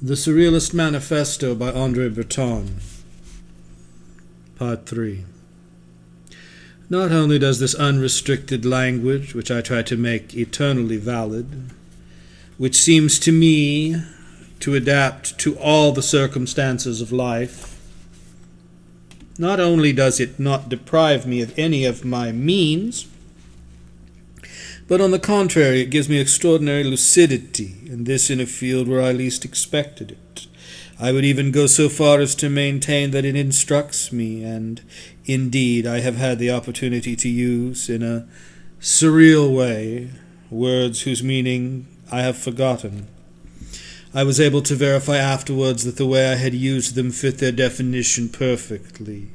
The Surrealist Manifesto by Breton. Part 3. Not only does this unrestricted language, which I try to make eternally valid, which seems to me to adapt to all the circumstances of life, not only does it not deprive me of any of my means, but on the contrary, it gives me extraordinary lucidity, and this in a field where I least expected it. I would even go so far as to maintain that it instructs me, and indeed I have had the opportunity to use, in a surreal way, words whose meaning I have forgotten. I was able to verify afterwards that the way I had used them fit their definition perfectly.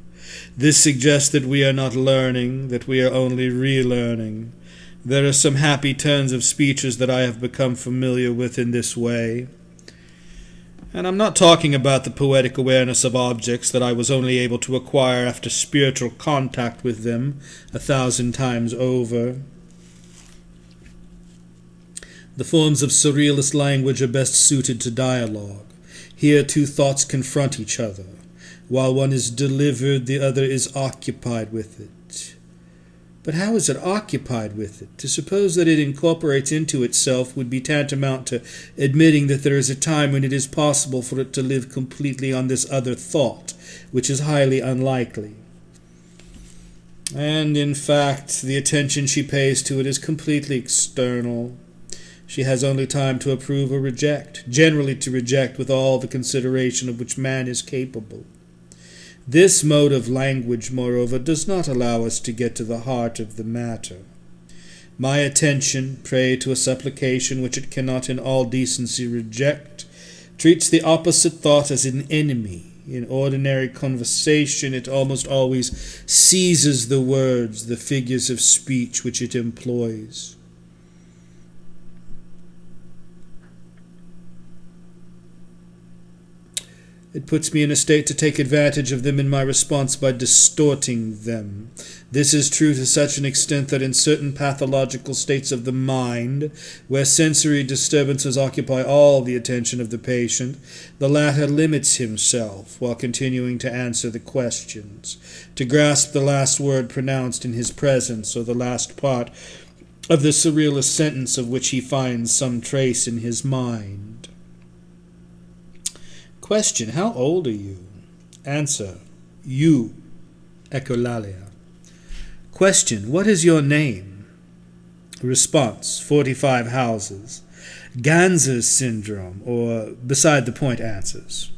This suggests that we are not learning, that we are only relearning. There are some happy turns of speeches that I have become familiar with in this way. And I'm not talking about the poetic awareness of objects that I was only able to acquire after spiritual contact with them 1,000 times over. The forms of surrealist language are best suited to dialogue. Here two thoughts confront each other. While one is delivered, the other is occupied with it. But how is it occupied with it? To suppose that it incorporates into itself would be tantamount to admitting that there is a time when it is possible for it to live completely on this other thought, which is highly unlikely. And, in fact, the attention she pays to it is completely external. She has only time to approve or reject, generally to reject with all the consideration of which man is capable. This mode of language, moreover, does not allow us to get to the heart of the matter. My attention, prey to a supplication which it cannot in all decency reject, treats the opposite thought as an enemy. In ordinary conversation, it almost always seizes the words, the figures of speech which it employs. It puts me in a state to take advantage of them in my response by distorting them. This is true to such an extent that in certain pathological states of the mind, where sensory disturbances occupy all the attention of the patient, the latter limits himself, while continuing to answer the questions, to grasp the last word pronounced in his presence, or the last part of the surrealist sentence of which he finds some trace in his mind. Question: how old are you? Answer: you. Echolalia. Question: what is your name? Response: 45 houses. Ganser's syndrome, or beside the point answers.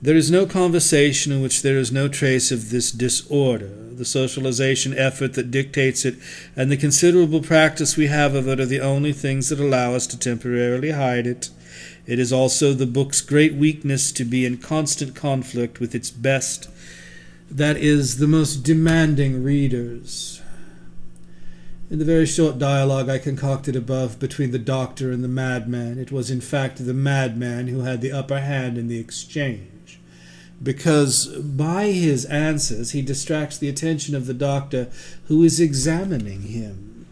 There is no conversation in which there is no trace of this disorder. The socialization effort that dictates it and the considerable practice we have of it are the only things that allow us to temporarily hide it. It is also the book's great weakness to be in constant conflict with its best, that is, the most demanding readers. In the very short dialogue I concocted above between the doctor and the madman, it was in fact the madman who had the upper hand in the exchange, because by his answers he distracts the attention of the doctor, who is examining him.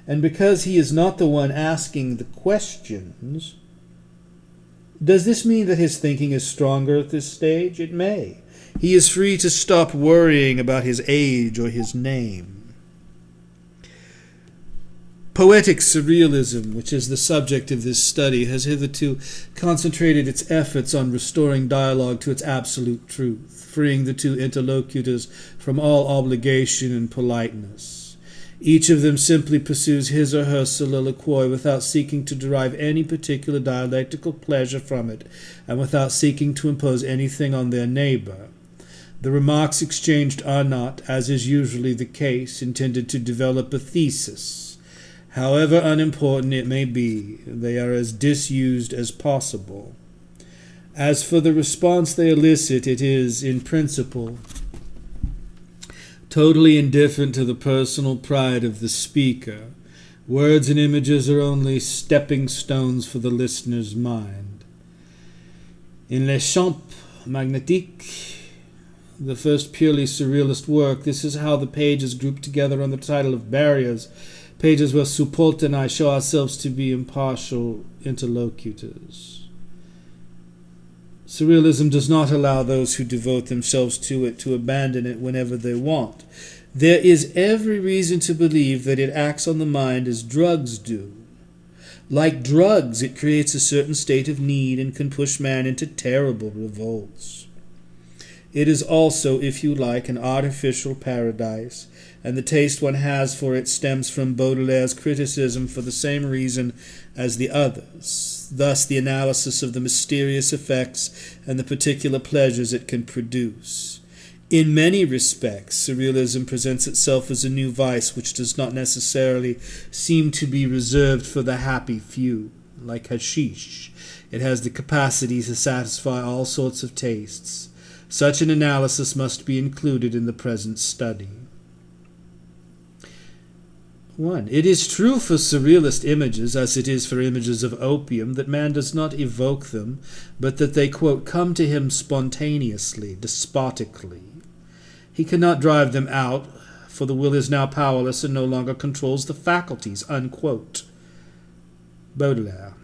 And because he is not the one asking the questions, does this mean that his thinking is stronger at this stage? It may. He is free to stop worrying about his age or his name. Poetic surrealism, which is the subject of this study, has hitherto concentrated its efforts on restoring dialogue to its absolute truth, freeing the two interlocutors from all obligation and politeness. Each of them simply pursues his or her soliloquy without seeking to derive any particular dialectical pleasure from it, and without seeking to impose anything on their neighbor. The remarks exchanged are not, as is usually the case, intended to develop a thesis. However unimportant it may be, they are as disused as possible. As for the response they elicit, it is, in principle, totally indifferent to the personal pride of the speaker. Words and images are only stepping stones for the listener's mind. In Les Champs Magnétiques, the first purely surrealist work, this is how the pages grouped together on the title of Barriers pages where Supolta and I show ourselves to be impartial interlocutors. Surrealism does not allow those who devote themselves to it to abandon it whenever they want. There is every reason to believe that it acts on the mind as drugs do. Like drugs, it creates a certain state of need and can push man into terrible revolts. It is also, if you like, an artificial paradise, and the taste one has for it stems from Baudelaire's criticism for the same reason as the others, thus the analysis of the mysterious effects and the particular pleasures it can produce. In many respects, surrealism presents itself as a new vice which does not necessarily seem to be reserved for the happy few. Like hashish, it has the capacity to satisfy all sorts of tastes. Such an analysis must be included in the present study. 1. It is true for surrealist images, as it is for images of opium, that man does not evoke them, but that they, quote, come to him spontaneously, despotically. He cannot drive them out, for the will is now powerless and no longer controls the faculties, unquote. Baudelaire.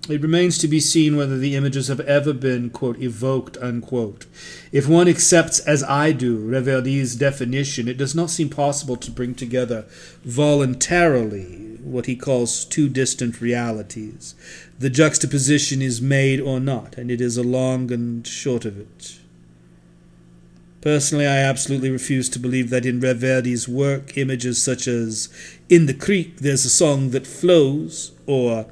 It remains to be seen whether the images have ever been, quote, evoked, unquote. If one accepts, as I do, Reverdy's definition, it does not seem possible to bring together voluntarily what he calls two distant realities. The juxtaposition is made or not, and it is a long and short of it. Personally, I absolutely refuse to believe that in Reverdy's work, images such as "In the creek there's a song that flows," or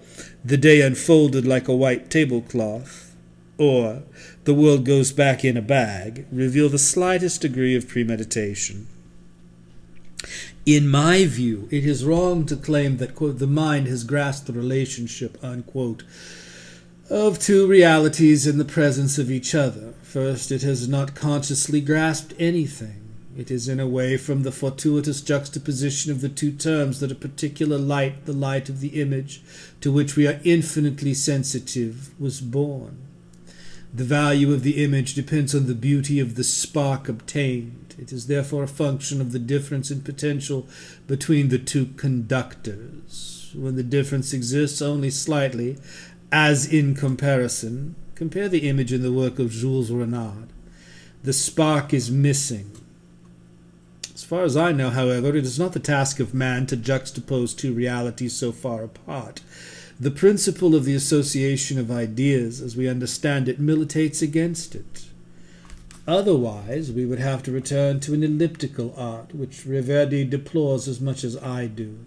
"The day unfolded like a white tablecloth," or "The world goes back in a bag," reveal the slightest degree of premeditation. In my view, it is wrong to claim that, quote, the mind has grasped the relationship, unquote, of two realities in the presence of each other. First, it has not consciously grasped anything. It is in a way from the fortuitous juxtaposition of the two terms that a particular light, the light of the image, to which we are infinitely sensitive, was born. The value of the image depends on the beauty of the spark obtained. It is therefore a function of the difference in potential between the two conductors. When the difference exists only slightly, as in comparison, compare the image in the work of Jules Renard. The spark is missing. As far as I know, however, it is not the task of man to juxtapose two realities so far apart. The principle of the association of ideas, as we understand it, militates against it. Otherwise, we would have to return to an elliptical art, which Reverdy deplores as much as I do.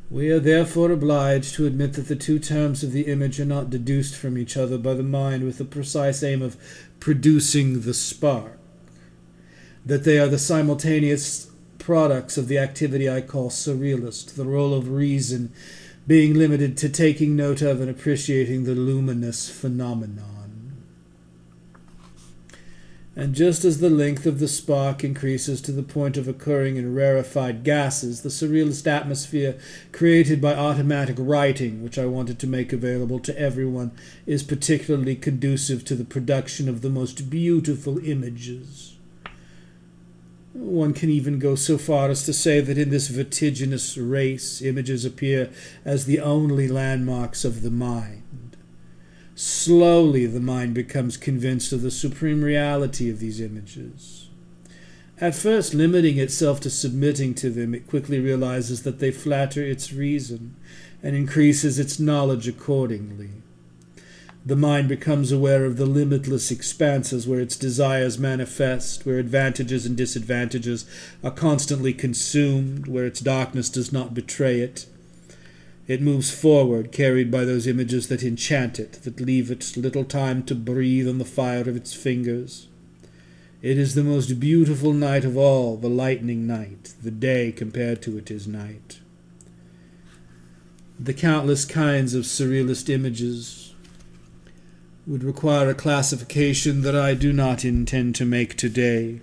We are therefore obliged to admit that the two terms of the image are not deduced from each other by the mind with the precise aim of producing the spark, that they are the simultaneous products of the activity I call surrealist, the role of reason being limited to taking note of and appreciating the luminous phenomenon. And just as the length of the spark increases to the point of occurring in rarefied gases, the surrealist atmosphere created by automatic writing, which I wanted to make available to everyone, is particularly conducive to the production of the most beautiful images. One can even go so far as to say that in this vertiginous race, images appear as the only landmarks of the mind. Slowly the mind becomes convinced of the supreme reality of these images. At first limiting itself to submitting to them, it quickly realizes that they flatter its reason and increases its knowledge accordingly. The mind becomes aware of the limitless expanses where its desires manifest, where advantages and disadvantages are constantly consumed, where its darkness does not betray it. It moves forward, carried by those images that enchant it, that leave it little time to breathe on the fire of its fingers. It is the most beautiful night of all, the lightning night. The day compared to it is night. The countless kinds of surrealist images would require a classification that I do not intend to make today.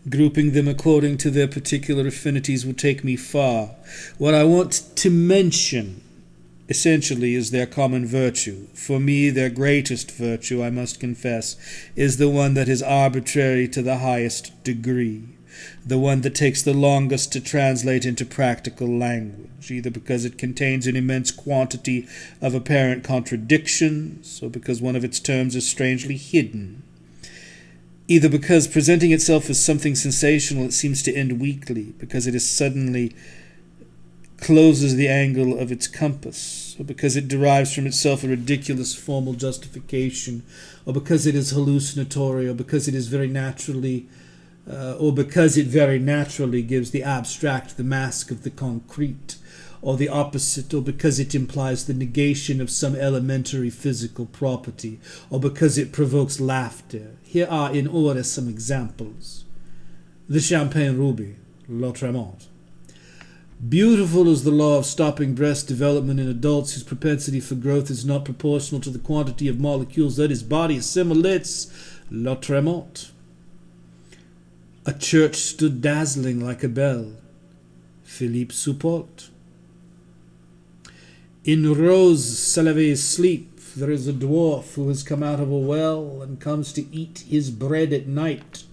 Grouping them according to their particular affinities would take me far. What I want to mention, essentially, is their common virtue. For me, their greatest virtue, I must confess, is the one that is arbitrary to the highest degree. the one that takes the longest to translate into practical language, either because it contains an immense quantity of apparent contradictions, or because one of its terms is strangely hidden, either because presenting itself as something sensational it seems to end weakly, because it is suddenly closes the angle of its compass, or because it derives from itself a ridiculous formal justification, or because it is hallucinatory, or because it is very naturally or because it very naturally gives the abstract the mask of the concrete, or the opposite, or because it implies the negation of some elementary physical property, or because it provokes laughter. Here are in order some examples. The Champagne Ruby, L'Autrement. Beautiful is the law of stopping breast development in adults whose propensity for growth is not proportional to the quantity of molecules that his body assimilates. L'Autrement. A church stood dazzling like a bell. Philippe Soupault. In Rose Salavet's sleep there is a dwarf who has come out of a well and comes to eat his bread at night.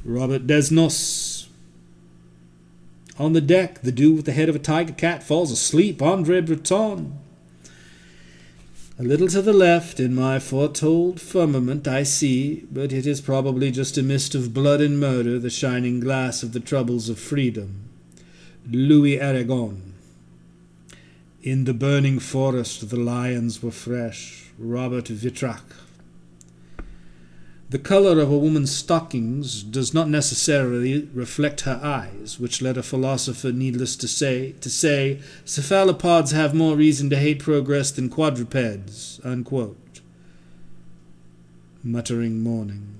Robert Desnos. On the deck, the dude with the head of a tiger cat falls asleep. André Breton. A little to the left, in my foretold firmament, I see, but it is probably just a mist of blood and murder, the shining glass of the troubles of freedom. Louis Aragon. In the burning forest, the lions were fresh. Robert Vitrac. The color of a woman's stockings does not necessarily reflect her eyes, which led a philosopher, needless to say, cephalopods have more reason to hate progress than quadrupeds, unquote. Muttering mourning.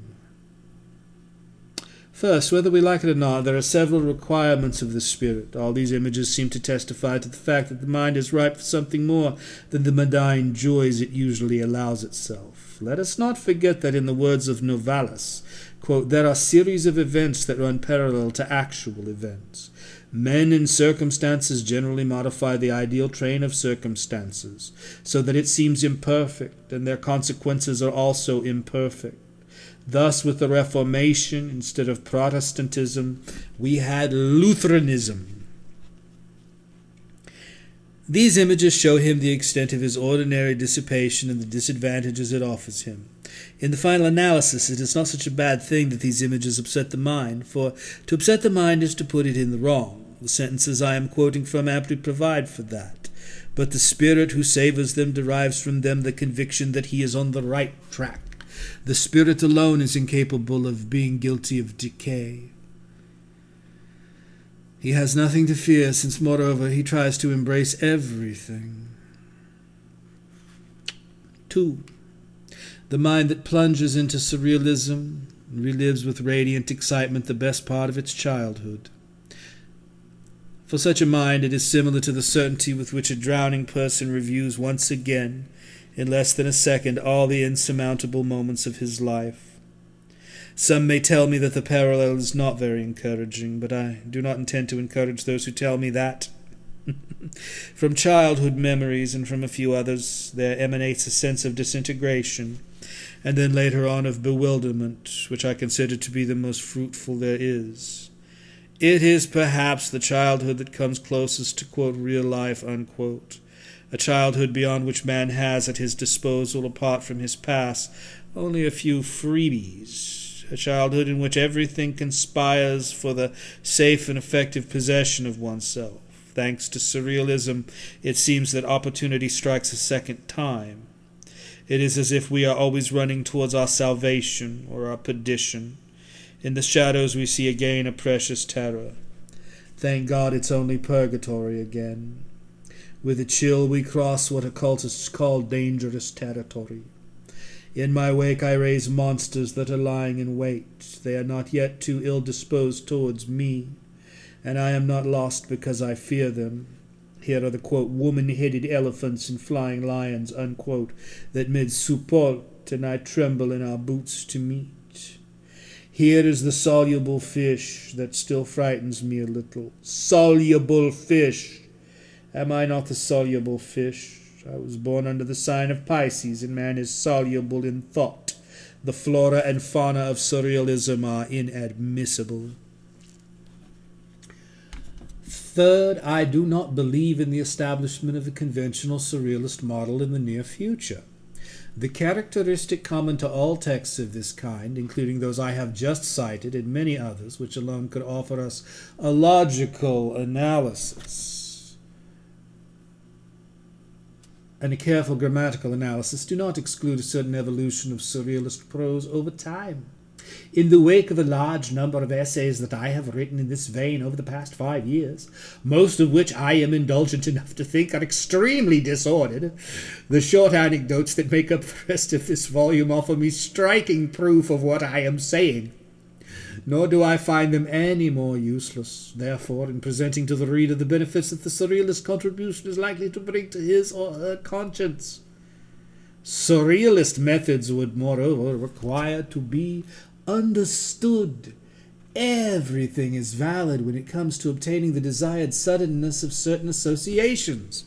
First, whether we like it or not, there are several requirements of the spirit. All these images seem to testify to the fact that the mind is ripe for something more than the mundane joys it usually allows itself. Let us not forget that in the words of Novalis, quote, there are series of events that run parallel to actual events. Men and circumstances generally modify the ideal train of circumstances, so that it seems imperfect, and their consequences are also imperfect. Thus, with the Reformation, instead of Protestantism, we had Lutheranism. These images show him the extent of his ordinary dissipation and the disadvantages it offers him. In the final analysis, it is not such a bad thing that these images upset the mind, for to upset the mind is to put it in the wrong. The sentences I am quoting from amply provide for that. But the Spirit who savours them derives from them the conviction that he is on the right track. The Spirit alone is incapable of being guilty of decay. He has nothing to fear, since, moreover, he tries to embrace everything. 2. The mind that plunges into surrealism relives with radiant excitement the best part of its childhood. For such a mind, it is similar to the certainty with which a drowning person reviews once again, in less than a second, all the insurmountable moments of his life. Some may tell me that the parallel is not very encouraging, but I do not intend to encourage those who tell me that. From childhood memories and from a few others, there emanates a sense of disintegration, and then later on of bewilderment, which I consider to be the most fruitful there is. It is perhaps the childhood that comes closest to, quote, real life, unquote. A childhood beyond which man has at his disposal, apart from his past, only a few freebies. A childhood in which everything conspires for the safe and effective possession of oneself. Thanks to surrealism, it seems that opportunity strikes a second time. It is as if we are always running towards our salvation or our perdition. In the shadows we see again a precious terror. Thank God it's only purgatory again. With a chill we cross what occultists call dangerous territory. In my wake I raise monsters that are lying in wait. They are not yet too ill-disposed towards me, and I am not lost because I fear them. Here are the, quote, woman-headed elephants and flying lions, unquote, that mid support, and I tremble in our boots to meet. Here is the soluble fish that still frightens me a little. Soluble fish! Am I not the soluble fish? I was born under the sign of Pisces, and man is soluble in thought. The flora and fauna of surrealism are inadmissible. Third, I do not believe in the establishment of a conventional surrealist model in the near future. The characteristic common to all texts of this kind, including those I have just cited and many others which alone could offer us a logical analysis and a careful grammatical analysis, do not exclude a certain evolution of surrealist prose over time. In the wake of a large number of essays that I have written in this vein over the past 5 years, most of which I am indulgent enough to think are extremely disordered, the short anecdotes that make up the rest of this volume offer me striking proof of what I am saying. Nor do I find them any more useless, therefore, in presenting to the reader the benefits that the surrealist contribution is likely to bring to his or her conscience. Surrealist methods would, moreover, require to be understood. Everything is valid when it comes to obtaining the desired suddenness of certain associations.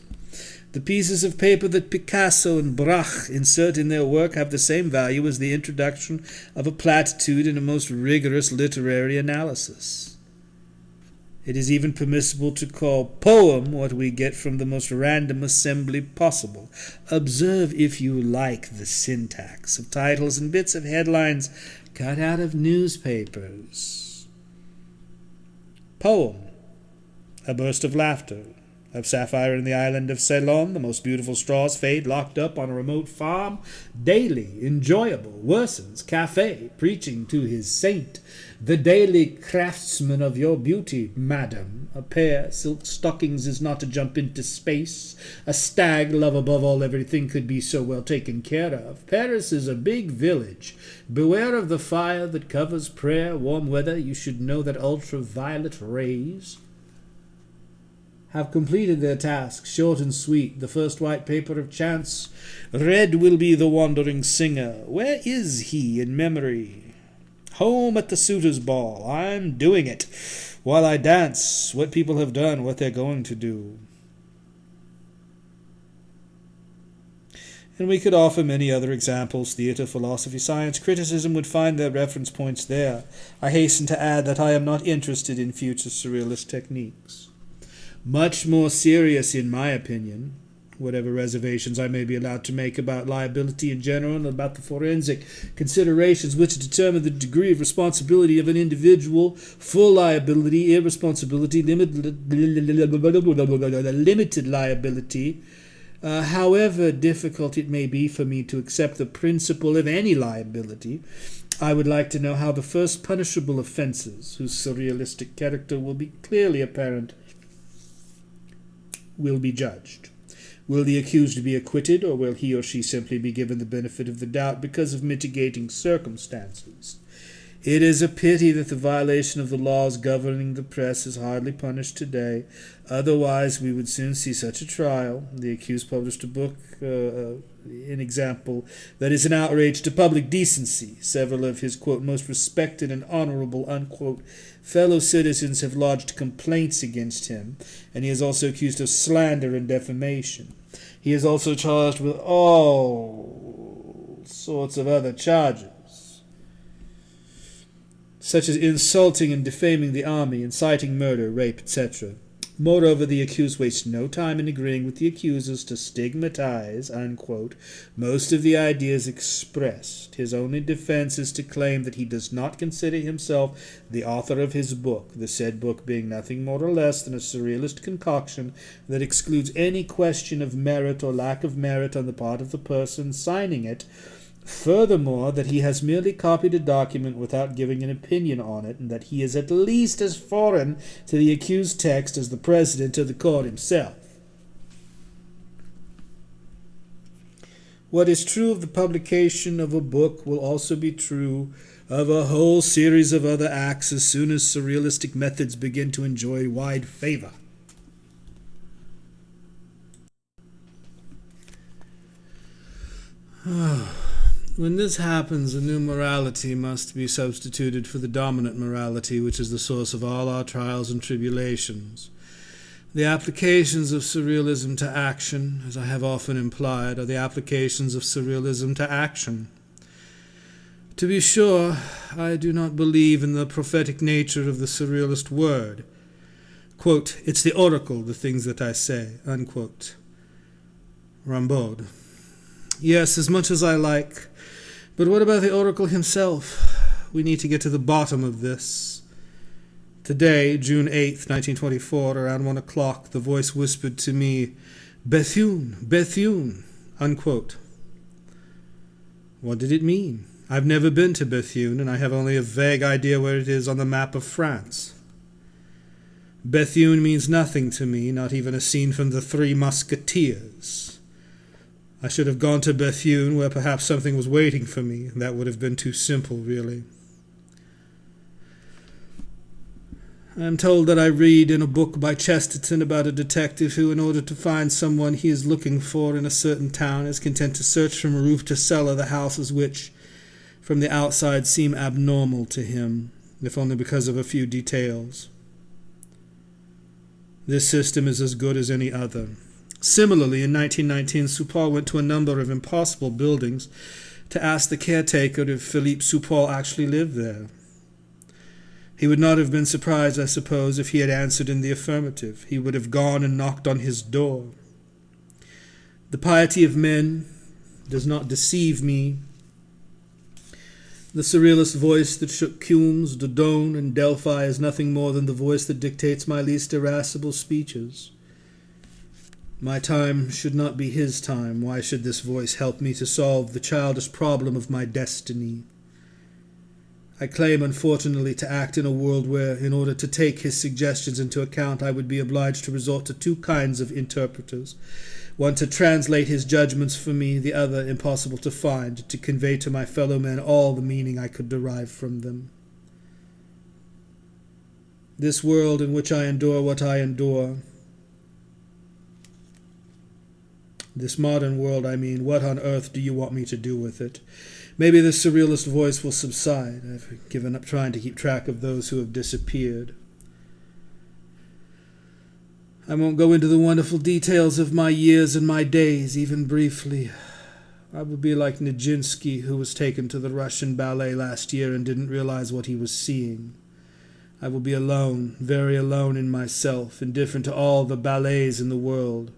The pieces of paper that Picasso and Braque insert in their work have the same value as the introduction of a platitude in a most rigorous literary analysis. It is even permissible to call poem what we get from the most random assembly possible. Observe, if you like, the syntax of titles and bits of headlines cut out of newspapers. Poem, a burst of laughter. Of sapphire in the island of Ceylon, the most beautiful straws fade locked up on a remote farm. Daily, enjoyable, worsens, cafe, preaching to his saint. The daily craftsman of your beauty, madam. A pair silk stockings is not a jump into space. A stag, love above all everything, could be so well taken care of. Paris is a big village. Beware of the fire that covers prayer. Warm weather, you should know that ultraviolet rays have completed their task, short and sweet, the first white paper of chance. Red will be the wandering singer. Where is he in memory? Home at the suitor's ball. I'm doing it. While I dance, what people have done, what they're going to do. And we could offer many other examples. Theatre, philosophy, science, criticism would find their reference points there. I hasten to add that I am not interested in future surrealist techniques. Much more serious, in my opinion, whatever reservations I may be allowed to make about liability in general and about the forensic considerations which determine the degree of responsibility of an individual, full liability, irresponsibility, limited liability, however difficult it may be for me to accept the principle of any liability, I would like to know how the first punishable offences, whose surrealistic character will be clearly apparent, will be judged. Will the accused be acquitted, or will he or she simply be given the benefit of the doubt because of mitigating circumstances? It is a pity that the violation of the laws governing the press is hardly punished today. Otherwise, we would soon see such a trial. The accused published a book, an example, that is an outrage to public decency. Several of his, quote, most respected and honorable, unquote, fellow citizens have lodged complaints against him, and he is also accused of slander and defamation. He is also charged with all sorts of other charges, such as insulting and defaming the army, inciting murder, rape, etc. Moreover, the accused wastes no time in agreeing with the accusers to stigmatize, unquote, most of the ideas expressed. His only defense is to claim that he does not consider himself the author of his book, the said book being nothing more or less than a surrealist concoction that excludes any question of merit or lack of merit on the part of the person signing it. Furthermore, that he has merely copied a document without giving an opinion on it, and that he is at least as foreign to the accused text as the president of the court himself. What is true of the publication of a book will also be true of a whole series of other acts as soon as surrealistic methods begin to enjoy wide favor. When this happens, a new morality must be substituted for the dominant morality, which is the source of all our trials and tribulations. The applications of surrealism to action, as I have often implied, are the applications of surrealism to action. To be sure, I do not believe in the prophetic nature of the surrealist word. Quote, "It's the oracle, the things that I say," unquote. Rimbaud. Yes, as much as I like. But what about the oracle himself? We need to get to the bottom of this. Today, June 8th, 1924, around 1 o'clock, the voice whispered to me, "Bethune, Bethune," unquote. What did it mean? I've never been to Bethune, and I have only a vague idea where it is on the map of France. Bethune means nothing to me, not even a scene from the Three Musketeers. I should have gone to Bethune, where perhaps something was waiting for me. That would have been too simple, really. I am told that I read in a book by Chesterton about a detective who, in order to find someone he is looking for in a certain town, is content to search from roof to cellar the houses which, from the outside, seem abnormal to him, if only because of a few details. This system is as good as any other. Similarly, in 1919, Supal went to a number of impossible buildings to ask the caretaker if Philippe Supal actually lived there. He would not have been surprised, I suppose, if he had answered in the affirmative. He would have gone and knocked on his door. The piety of men does not deceive me. The surrealist voice that shook Cumes, Dodone, and Delphi is nothing more than the voice that dictates my least irascible speeches. My time should not be his time. Why should this voice help me to solve the childish problem of my destiny? I claim, unfortunately, to act in a world where, in order to take his suggestions into account, I would be obliged to resort to two kinds of interpreters, one to translate his judgments for me, the other, impossible to find, to convey to my fellow men all the meaning I could derive from them. This world in which I endure what I endure, this modern world, I mean, what on earth do you want me to do with it? Maybe the surrealist voice will subside. I've given up trying to keep track of those who have disappeared. I won't go into the wonderful details of my years and my days, even briefly. I will be like Nijinsky, who was taken to the Russian ballet last year and didn't realize what he was seeing. I will be alone, very alone in myself, indifferent to all the ballets in the world.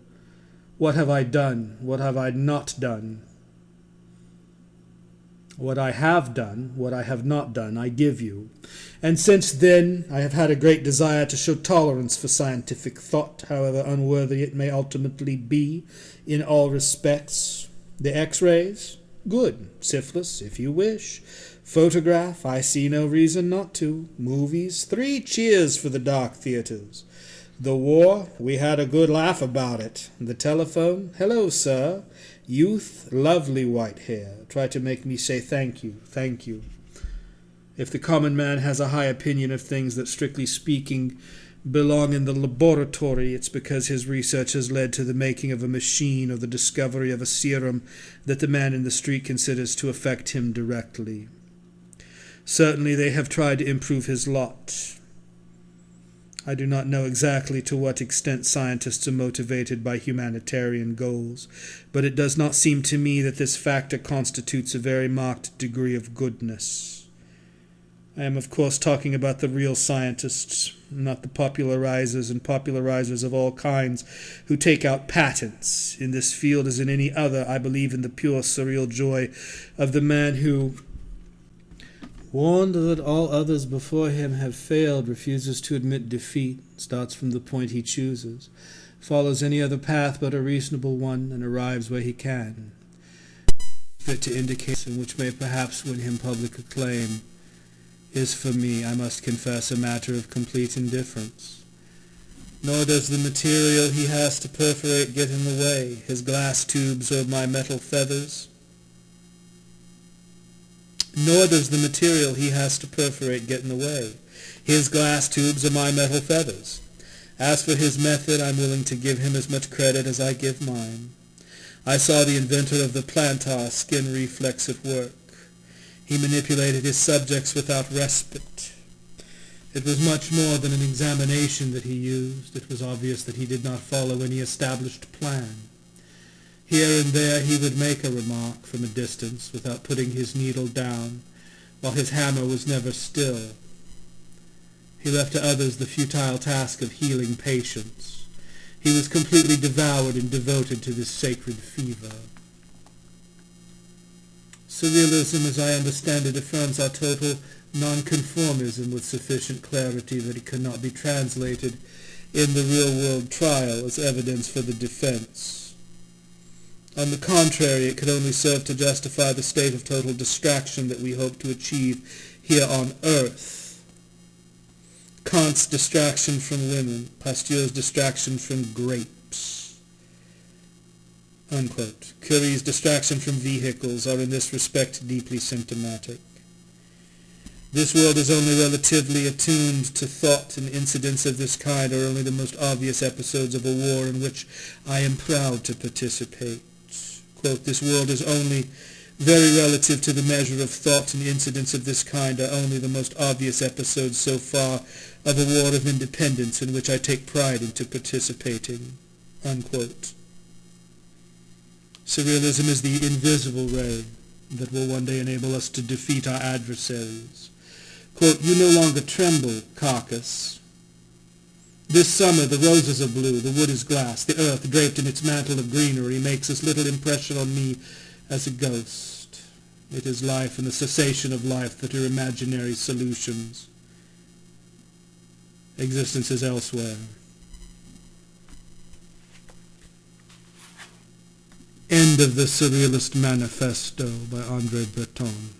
What have I done? What have I not done? What I have done, what I have not done, I give you. And since then, I have had a great desire to show tolerance for scientific thought, however unworthy it may ultimately be in all respects. The X-rays? Good. Syphilis, if you wish. Photograph? I see no reason not to. Movies? 3 cheers for the dark theaters. The war? We had a good laugh about it. The telephone? Hello, sir. Youth? Lovely white hair. Try to make me say thank you, thank you. If the common man has a high opinion of things that, strictly speaking, belong in the laboratory, it's because his research has led to the making of a machine or the discovery of a serum that the man in the street considers to affect him directly. Certainly they have tried to improve his lot. I do not know exactly to what extent scientists are motivated by humanitarian goals, but it does not seem to me that this factor constitutes a very marked degree of goodness. I am, of course, talking about the real scientists, not the popularizers and popularizers of all kinds who take out patents. In this field, as in any other, I believe in the pure surreal joy of the man who, warned that all others before him have failed, refuses to admit defeat, starts from the point he chooses, follows any other path but a reasonable one, and arrives where he can, fit to indicate, and which may perhaps win him public acclaim, is for me, I must confess, a matter of complete indifference. Nor does the material he has to perforate get in the way, his glass tubes or my metal feathers. Nor does the material he has to perforate get in the way. His glass tubes are my metal feathers. As for his method, I'm willing to give him as much credit as I give mine. I saw the inventor of the plantar skin reflex at work. He manipulated his subjects without respite. It was much more than an examination that he used. It was obvious that he did not follow any established plan. Here and there he would make a remark from a distance without putting his needle down, while his hammer was never still. He left to others the futile task of healing patients. He was completely devoured and devoted to this sacred fever. Surrealism, as I understand it, affirms our total non-conformism with sufficient clarity that it cannot be translated in the real-world trial as evidence for the defense. On the contrary, it could only serve to justify the state of total distraction that we hope to achieve here on earth. Kant's distraction from women, Pasteur's distraction from grapes. Unquote. Curie's distraction from vehicles are in this respect deeply symptomatic. This world is only relatively attuned to thought, and incidents of this kind are only the most obvious episodes of a war in which I am proud to participate. Quote, this world is only very relative to the measure of thought, and incidents of this kind are only the most obvious episodes so far of a war of independence in which I take pride into participating. Unquote. Surrealism is the invisible ray that will one day enable us to defeat our adversaries. Quote, you no longer tremble, carcass. This summer the roses are blue, the wood is glass, the earth draped in its mantle of greenery makes as little impression on me as a ghost. It is life and the cessation of life that are imaginary solutions. Existence is elsewhere. End of the Surrealist Manifesto by Breton.